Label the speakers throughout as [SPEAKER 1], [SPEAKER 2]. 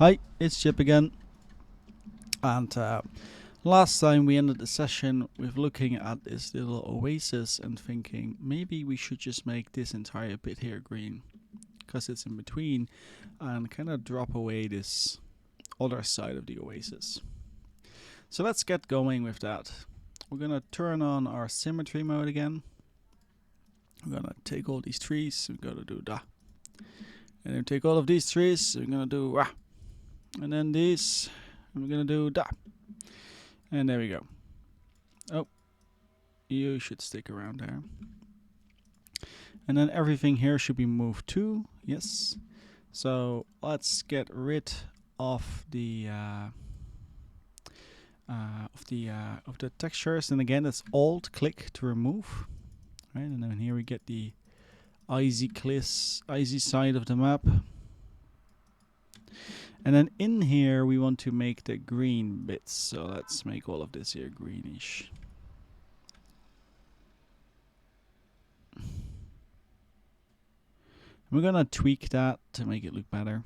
[SPEAKER 1] Hi, it's Chip again. And last time we ended the session with looking at this little oasis and thinking maybe we should just make this entire bit here green because it's in between, and kind of drop away this other side of the oasis. So let's get going with that. We're gonna turn on our symmetry mode again. We're gonna take all these trees, we're gonna do da. And then take all of these trees, we're gonna do rah. And then these, and we're gonna do da. And there we go. Oh, you should stick around there. And then everything here should be moved too. Yes. So let's get rid of the textures. And again, it's Alt click to remove. Right, and then here we get the icy side of the map. And then in here we want to make the green bits. So let's make all of this here greenish. We're gonna tweak that to make it look better.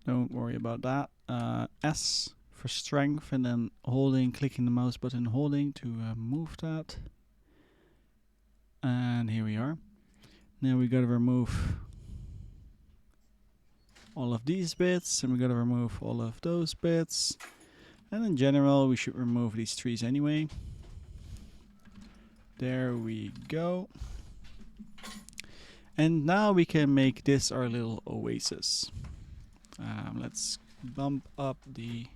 [SPEAKER 1] Don't worry about that. S for strength, and then clicking the mouse button, holding to move that. And here we are. Now we gotta remove all of these bits, and we gotta remove all of those bits. And in general, we should remove these trees anyway. There we go. And now we can make this our little oasis. Let's bump up the...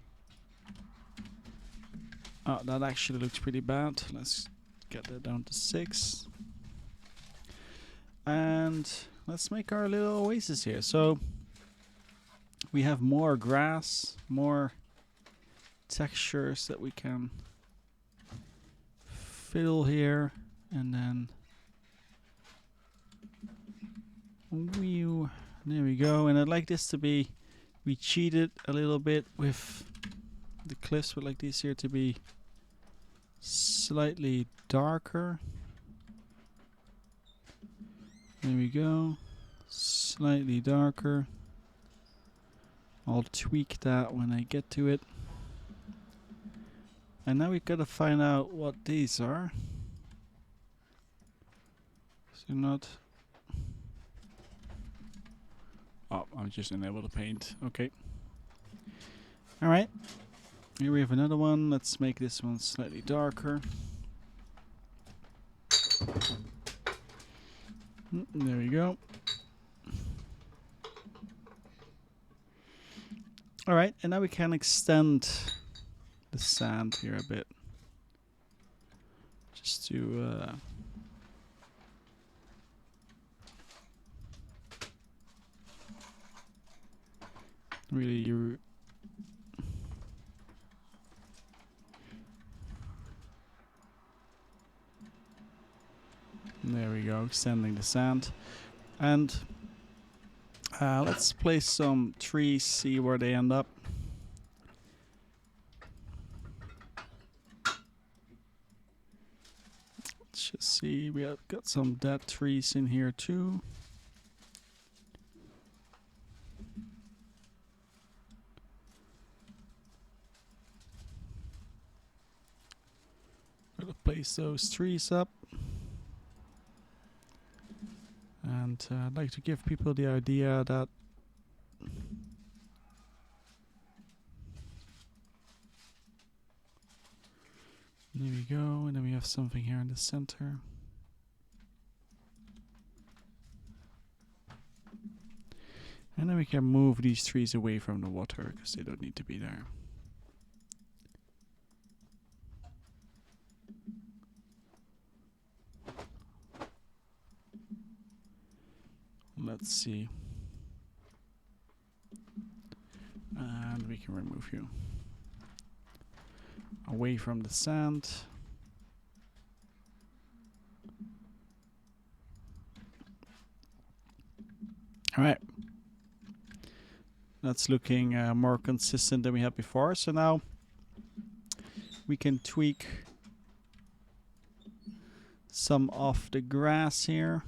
[SPEAKER 1] Oh, that actually looks pretty bad. Let's get that down to 6. And let's make our little oasis here. So we have more grass, more textures that we can fill here, and then there we go. And I'd like this to be, we cheated a little bit with the cliffs, would like these here to be slightly darker. There we go, slightly darker. I'll tweak that when I get to it. And now we gotta find out what these are. So not... Oh, I'm just unable to paint. Okay. Alright. Here we have another one. Let's make this one slightly darker. There we go. Alright, and now we can extend the sand here a bit. Just to... really... There we go, extending the sand. And let's place some trees, see where they end up. Let's just see, we have got some dead trees in here too. Gotta place those trees up. And I'd like to give people the idea that there we go, and then we have something here in the center. And then we can move these trees away from the water because they don't need to be there. Let's see. And we can remove you away from the sand. All right. That's looking more consistent than we had before. So now we can tweak some of the grass here.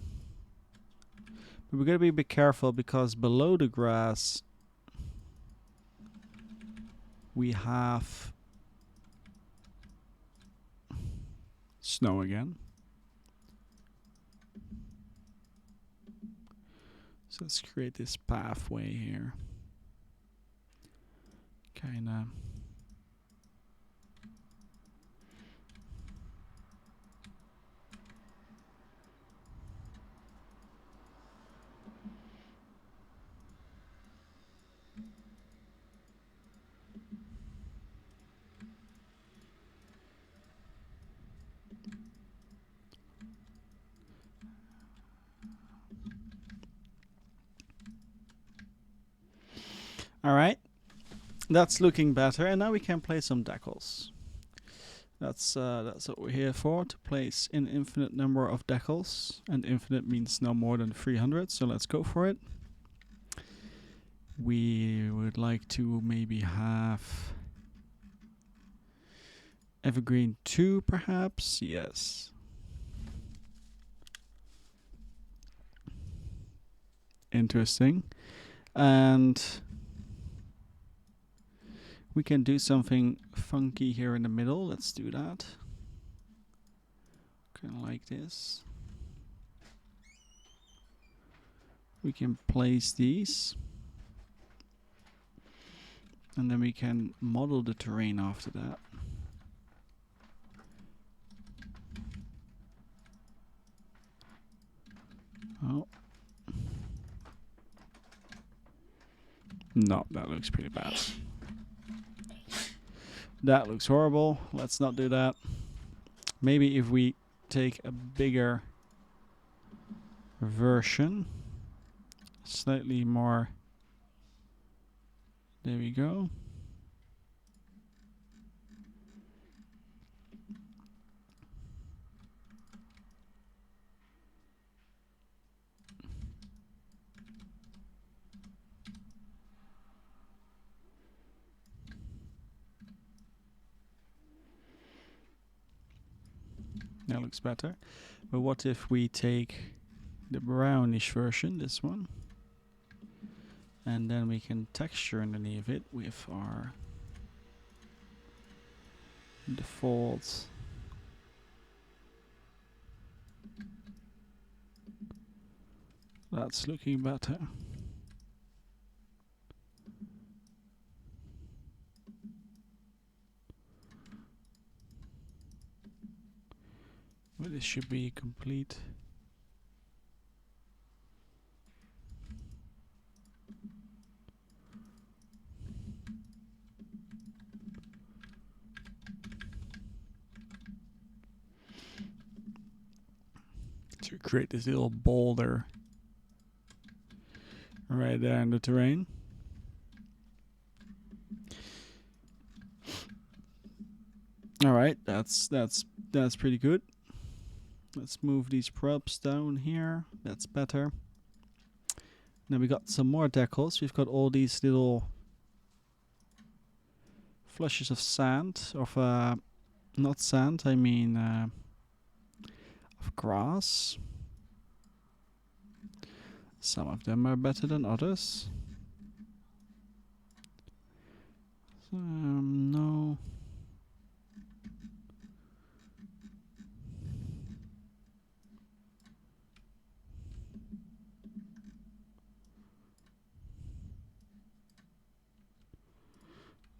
[SPEAKER 1] But we're going to be a bit careful because below the grass we have snow again. So let's create this pathway here. Kinda. All right, that's looking better, and now we can place some decals. That's what we're here for, to place an infinite number of decals, and infinite means no more than 300. So let's go for it. We would like to maybe have evergreen 2, perhaps. Yes. Interesting. And we can do something funky here in the middle. Let's do that. Kind of like this. We can place these. And then we can model the terrain after that. Oh. No, that looks pretty bad. That looks horrible. Let's not do that. Maybe if we take a bigger version, slightly more. There we go. That looks better. But what if we take the brownish version, this one, and then we can texture underneath it with our default that's looking better. But this should be complete. To create this little boulder right there in the terrain. All right, that's pretty good. Let's move these props down here. That's better. Now we got some more decals. We've got all these little flushes of sand, of not sand, I mean of grass. Some of them are better than others. No.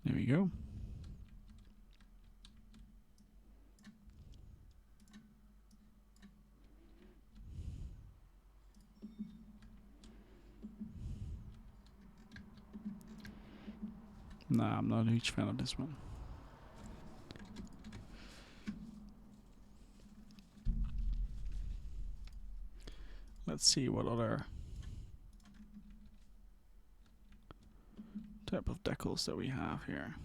[SPEAKER 1] There we go. Nah, I'm not a huge fan of this one. Let's see what other type of decals that we have here.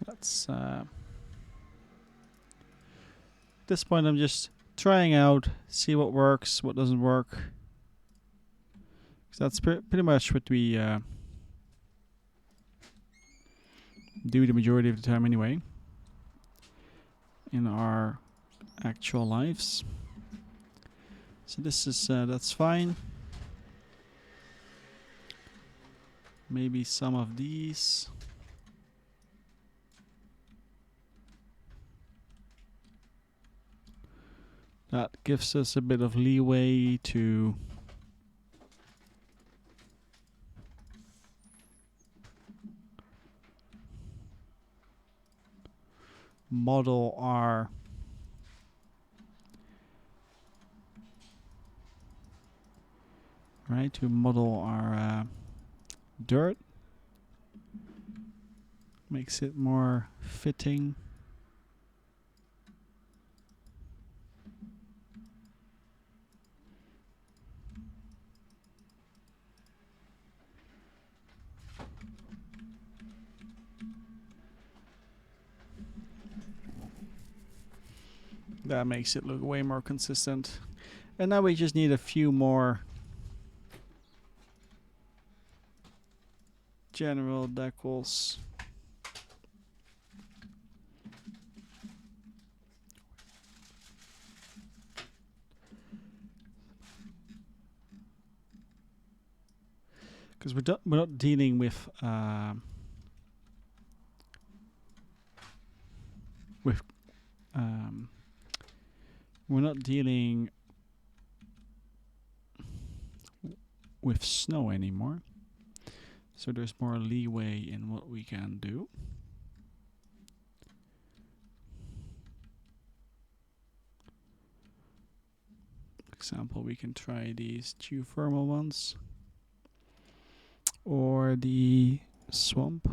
[SPEAKER 1] Let's at this point I'm just trying out, see what works, what doesn't work. So that's pretty much what we do the majority of the time anyway in our actual lives. So this is that's fine. Maybe some of these. That gives us a bit of leeway to model our dirt. Makes it more fitting. That makes it look way more consistent. And now we just need a few more general decals. Because we're not dealing with we're not dealing with snow anymore, so there's more leeway in what we can do. For example, we can try these geothermal ones or the swamp.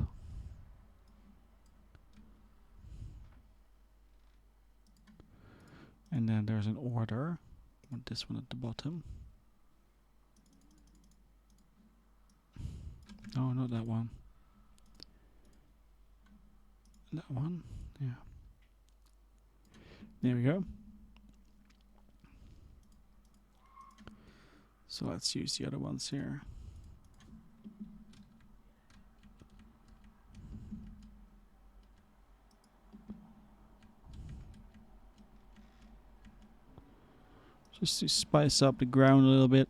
[SPEAKER 1] And then there's an order. I want this one at the bottom. No, not that one. That one, yeah. There we go. So let's use the other ones here. Just to spice up the ground a little bit.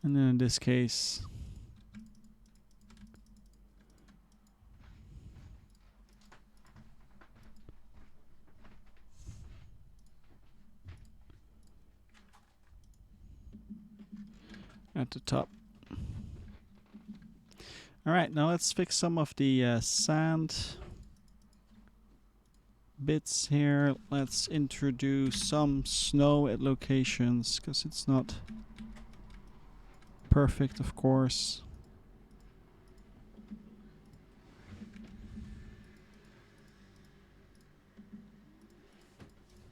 [SPEAKER 1] And then in this case, at the top. Alright, now let's fix some of the sand bits here. Let's introduce some snow at locations, because it's not perfect, of course.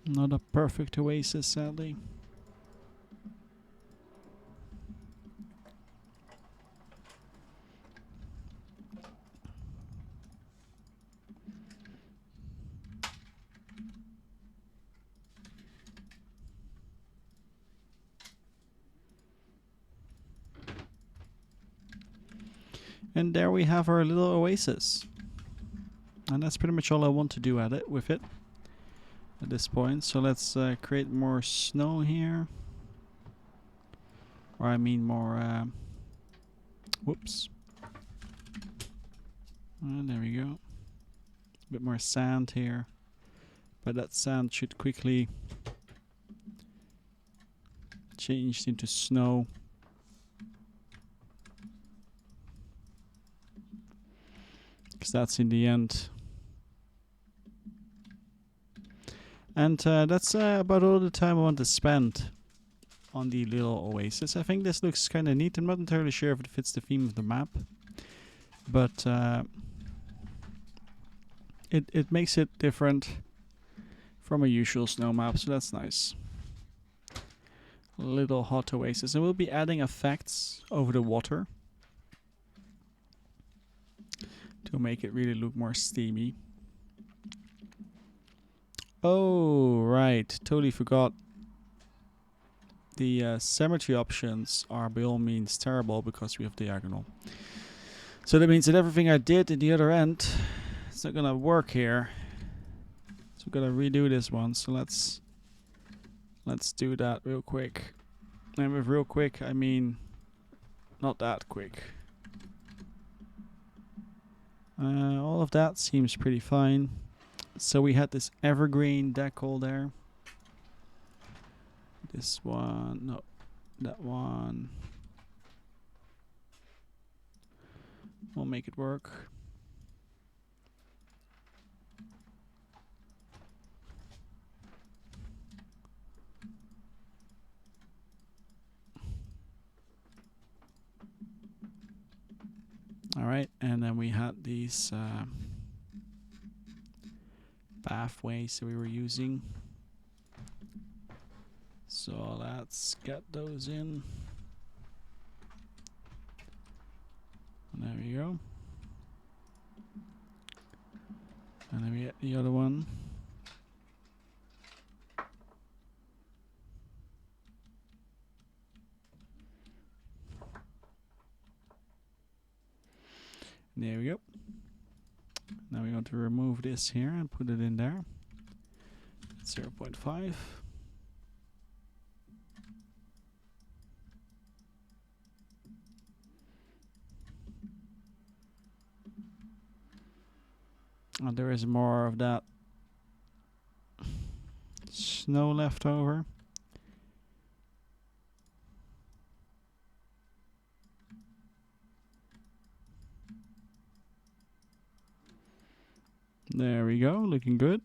[SPEAKER 1] Not a perfect oasis, sadly. And there we have our little oasis. And that's pretty much all I want to do with it at this point. So let's create more snow here. Or I mean more, whoops. There we go. A bit more sand here. But that sand should quickly change into snow. Because that's in the end. And that's about all the time I want to spend on the little oasis. I think this looks kind of neat. I'm not entirely sure if it fits the theme of the map. But it makes it different from a usual snow map, so that's nice. A little hot oasis. And we'll be adding effects over the water to make it really look more steamy. Oh, right. Totally forgot. The symmetry options are by all means terrible because we have diagonal. So that means that everything I did in the other end, it's not gonna work here. So we're gonna redo this one. So let's do that real quick. And with real quick, I mean not that quick. All of that seems pretty fine. So we had this evergreen decal there. This one, no, that one. We'll make it work. All right, and then we had these pathways that we were using. So let's get those in. And there we go. And then we get the other one. There we go. Now we're going to remove this here and put it in there. 0.5. And there is more of that snow left over. There we go, looking good.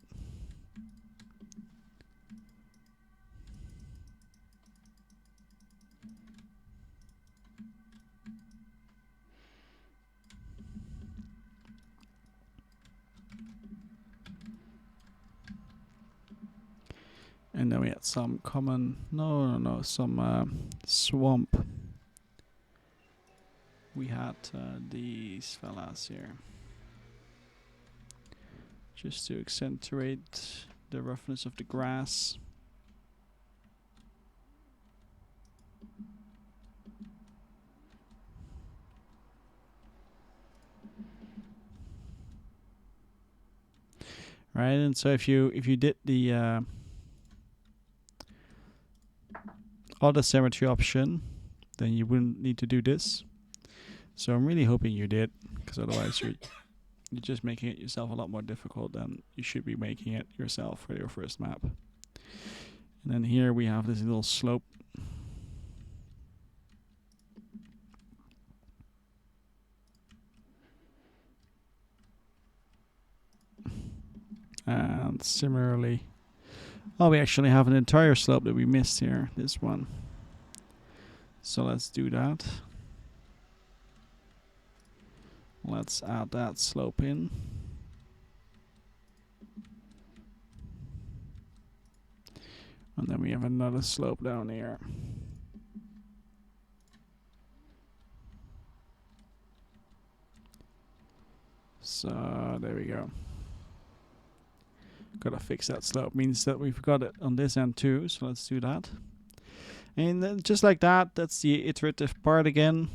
[SPEAKER 1] And then we had some common, some swamp. We had these fellas here. Just to accentuate the roughness of the grass. Right, and so if you did the auto symmetry option, then you wouldn't need to do this. So I'm really hoping you did, because otherwise you're just making it yourself a lot more difficult than you should be making it yourself for your first map. And then here we have this little slope. And similarly, oh, we actually have an entire slope that we missed here, this one. So let's do that. Let's add that slope in. And then we have another slope down here. So there we go. Gotta fix that slope. Means that we've got it on this end too. So let's do that. And then just like that, that's the iterative part again,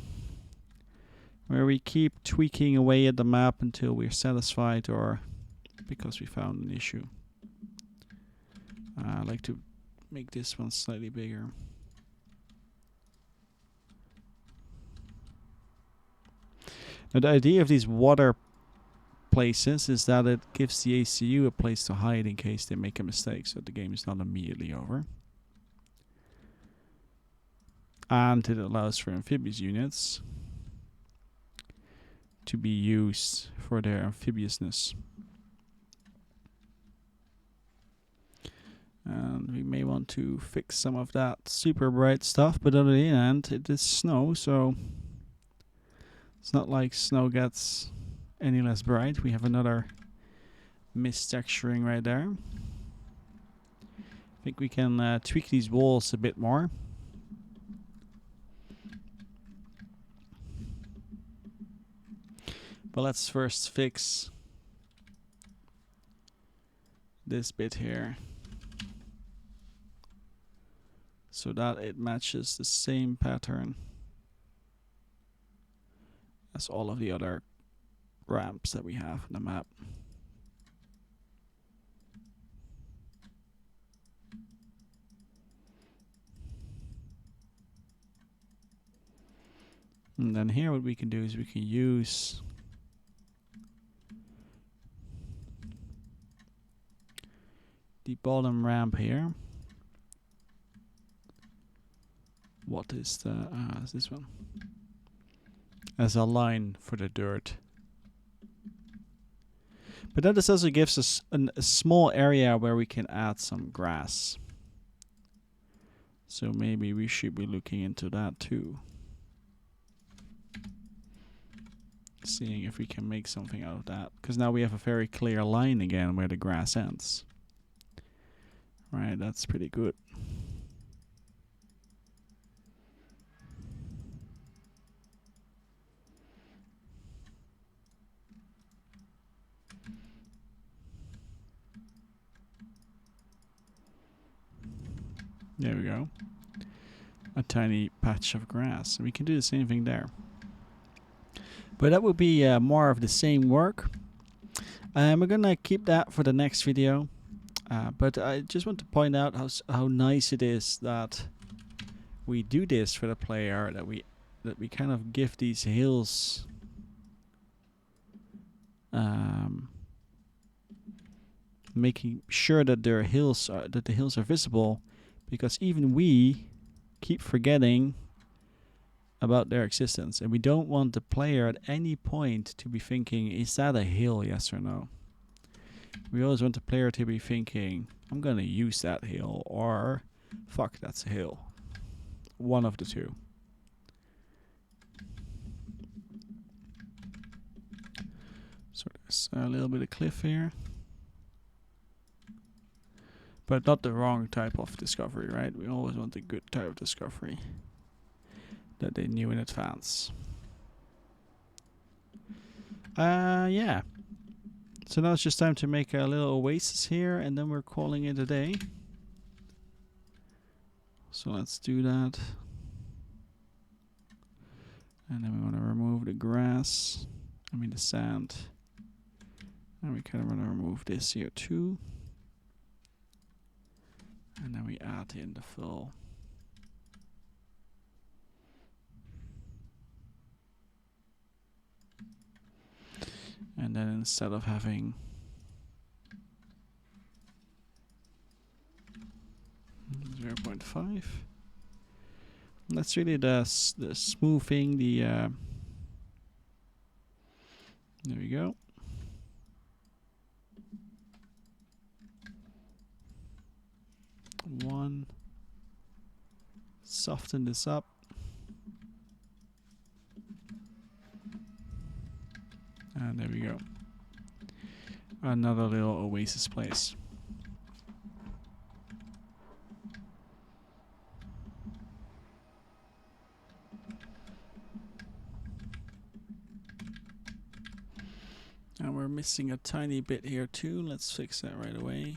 [SPEAKER 1] where we keep tweaking away at the map until we're satisfied or because we found an issue. I like to make this one slightly bigger. Now the idea of these water places is that it gives the ACU a place to hide in case they make a mistake, so the game is not immediately over. And it allows for amphibious units to be used for their amphibiousness. And we may want to fix some of that super bright stuff, but on the end it is snow, so it's not like snow gets any less bright. We have another mist texturing right there. I think we can tweak these walls a bit more. But let's first fix this bit here so that it matches the same pattern as all of the other ramps that we have in the map. And then here what we can do is we can use the bottom ramp here. What is the is this one? As a line for the dirt. But then this also gives us a small area where we can add some grass. So maybe we should be looking into that too. Seeing if we can make something out of that. Because now we have a very clear line again where the grass ends. Right, that's pretty good. There we go. A tiny patch of grass. And we can do the same thing there. But that would be more of the same work. We're going to keep that for the next video. But I just want to point out how nice it is that we do this for the player, that we kind of give these hills making sure that the hills are visible, because even we keep forgetting about their existence, and we don't want the player at any point to be thinking, is that a hill, yes or no? We always want the player to be thinking, I'm gonna use that hill, or fuck, that's a hill. One of the two. So there's a little bit of cliff here. But not the wrong type of discovery, right? We always want the good type of discovery that they knew in advance. Yeah. So now it's just time to make a little oasis here, and then we're calling it a day. So let's do that. And then we want to remove the grass, the sand. And we kind of want to remove this here too. And then we add in the fill. And then instead of having 0.5, that's really the smoothing, there we go. One, soften this up. And there we go. Another little oasis place. And we're missing a tiny bit here too. Let's fix that right away.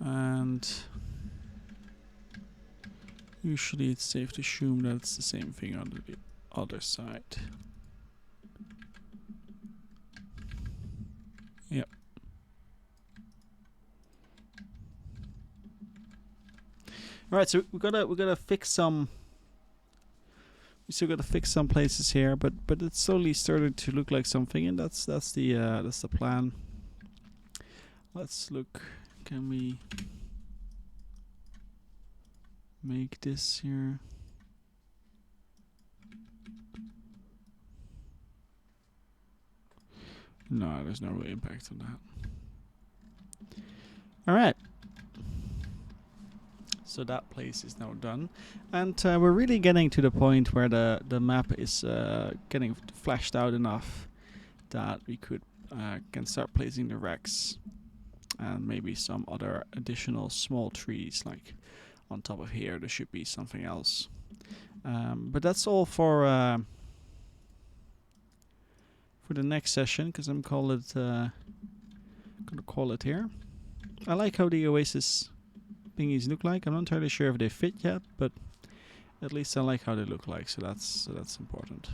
[SPEAKER 1] And usually it's safe to assume that it's the same thing on the other side. Yep. All right, so we gotta fix some. We still gotta fix some places here, but it slowly started to look like something, and that's the plan. Let's look. Can we make this here? No, there's no real impact on that. All right. So that place is now done, and we're really getting to the point where the map is getting fleshed out enough that we can start placing the wrecks and maybe some other additional small trees, like on top of here there should be something else. But that's all for the next session, because I'm gonna call it here. I like how the Oasis thingies look like. I'm not entirely sure if they fit yet, but at least I like how they look like, so that's important.